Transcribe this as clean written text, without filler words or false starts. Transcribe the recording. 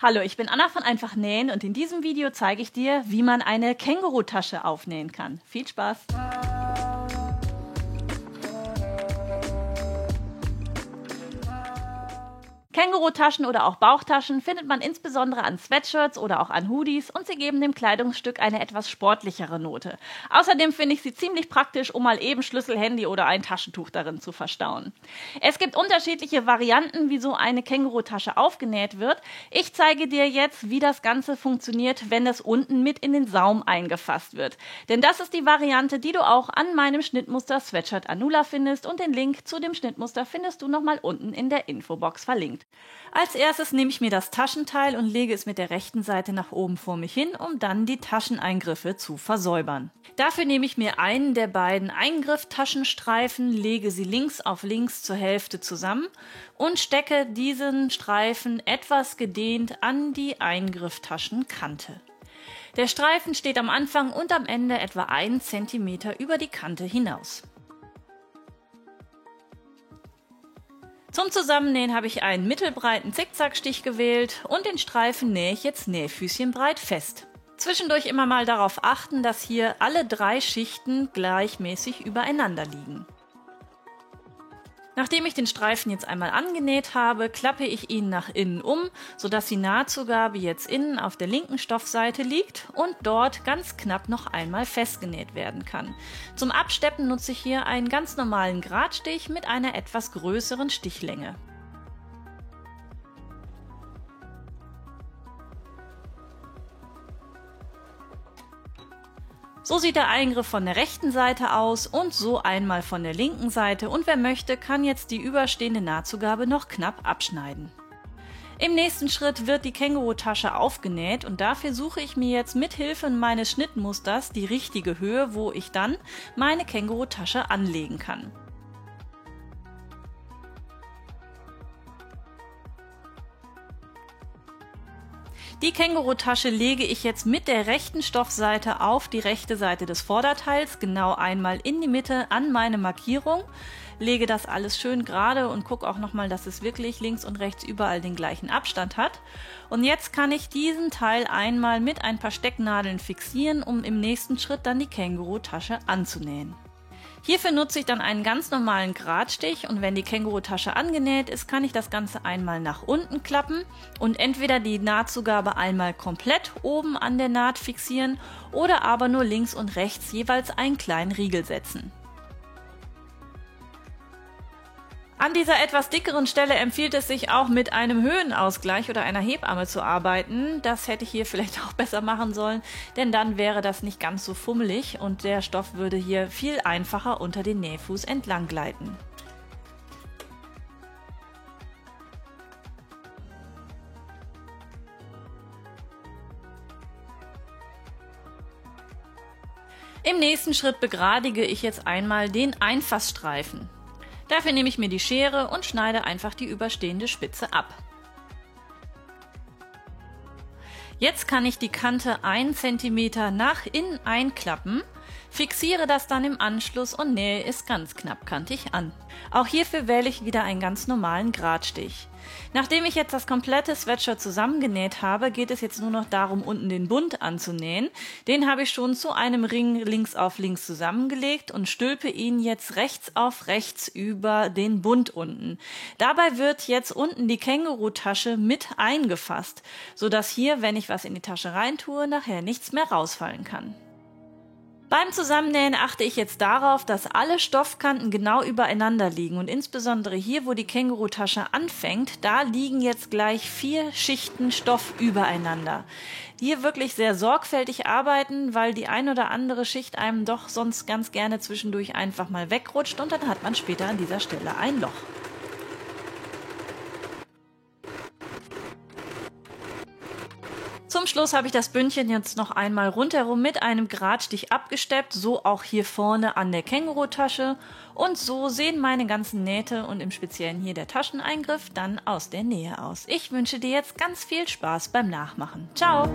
Hallo, ich bin Anna von Einfach Nähen und in diesem Video zeige ich dir, wie man eine Kängurutasche aufnähen kann. Viel Spaß! Kängurutaschen oder auch Bauchtaschen findet man insbesondere an Sweatshirts oder auch an Hoodies und sie geben dem Kleidungsstück eine etwas sportlichere Note. Außerdem finde ich sie ziemlich praktisch, um mal eben Schlüssel, Handy oder ein Taschentuch darin zu verstauen. Es gibt unterschiedliche Varianten, wie so eine Kängurutasche aufgenäht wird. Ich zeige dir jetzt, wie das Ganze funktioniert, wenn es unten mit in den Saum eingefasst wird. Denn das ist die Variante, die du auch an meinem Schnittmuster Sweatshirt Anula findest und den Link zu dem Schnittmuster findest du nochmal unten in der Infobox verlinkt. Als erstes nehme ich mir das Taschenteil und lege es mit der rechten Seite nach oben vor mich hin, um dann die Tascheneingriffe zu versäubern. Dafür nehme ich mir einen der beiden Eingriff-Taschenstreifen, lege sie links auf links zur Hälfte zusammen und stecke diesen Streifen etwas gedehnt an die Eingriff-Taschenkante. Der Streifen steht am Anfang und am Ende etwa 1 cm über die Kante hinaus. Zum Zusammennähen habe ich einen mittelbreiten Zickzackstich gewählt und den Streifen nähe ich jetzt nähfüßchenbreit fest. Zwischendurch immer mal darauf achten, dass hier alle 3 Schichten gleichmäßig übereinander liegen. Nachdem ich den Streifen jetzt einmal angenäht habe, klappe ich ihn nach innen um, sodass die Nahtzugabe jetzt innen auf der linken Stoffseite liegt und dort ganz knapp noch einmal festgenäht werden kann. Zum Absteppen nutze ich hier einen ganz normalen Gradstich mit einer etwas größeren Stichlänge. So sieht der Eingriff von der rechten Seite aus und so einmal von der linken Seite und wer möchte, kann jetzt die überstehende Nahtzugabe noch knapp abschneiden. Im nächsten Schritt wird die Kängurutasche aufgenäht und dafür suche ich mir jetzt mit Hilfe meines Schnittmusters die richtige Höhe, wo ich dann meine Kängurutasche anlegen kann. Die Kängurutasche lege ich jetzt mit der rechten Stoffseite auf die rechte Seite des Vorderteils, genau einmal in die Mitte an meine Markierung, lege das alles schön gerade und gucke auch nochmal, dass es wirklich links und rechts überall den gleichen Abstand hat. Und jetzt kann ich diesen Teil einmal mit ein paar Stecknadeln fixieren, um im nächsten Schritt dann die Kängurutasche anzunähen. Hierfür nutze ich dann einen ganz normalen Gradstich und wenn die Kängurutasche angenäht ist, kann ich das Ganze einmal nach unten klappen und entweder die Nahtzugabe einmal komplett oben an der Naht fixieren oder aber nur links und rechts jeweils einen kleinen Riegel setzen. An dieser etwas dickeren Stelle empfiehlt es sich auch mit einem Höhenausgleich oder einer Hebamme zu arbeiten. Das hätte ich hier vielleicht auch besser machen sollen, denn dann wäre das nicht ganz so fummelig und der Stoff würde hier viel einfacher unter den Nähfuß entlang gleiten. Im nächsten Schritt begradige ich jetzt einmal den Einfassstreifen. Dafür nehme ich mir die Schere und schneide einfach die überstehende Spitze ab. Jetzt kann ich die Kante 1 cm nach innen einklappen, fixiere das dann im Anschluss und nähe es ganz knappkantig an. Auch hierfür wähle ich wieder einen ganz normalen Gradstich. Nachdem ich jetzt das komplette Sweatshirt zusammengenäht habe, geht es jetzt nur noch darum, unten den Bund anzunähen. Den habe ich schon zu einem Ring links auf links zusammengelegt und stülpe ihn jetzt rechts auf rechts über den Bund unten. Dabei wird jetzt unten die Kängurutasche mit eingefasst, sodass hier, wenn ich was in die Tasche reintue, nachher nichts mehr rausfallen kann. Beim Zusammennähen achte ich jetzt darauf, dass alle Stoffkanten genau übereinander liegen und insbesondere hier, wo die Kängurutasche anfängt, da liegen jetzt gleich 4 Schichten Stoff übereinander. Hier wirklich sehr sorgfältig arbeiten, weil die ein oder andere Schicht einem doch sonst ganz gerne zwischendurch einfach mal wegrutscht und dann hat man später an dieser Stelle ein Loch. Zum Schluss habe ich das Bündchen jetzt noch einmal rundherum mit einem Gradstich abgesteppt, so auch hier vorne an der Kängurutasche und so sehen meine ganzen Nähte und im Speziellen hier der Tascheneingriff dann aus der Nähe aus. Ich wünsche dir jetzt ganz viel Spaß beim Nachmachen. Ciao!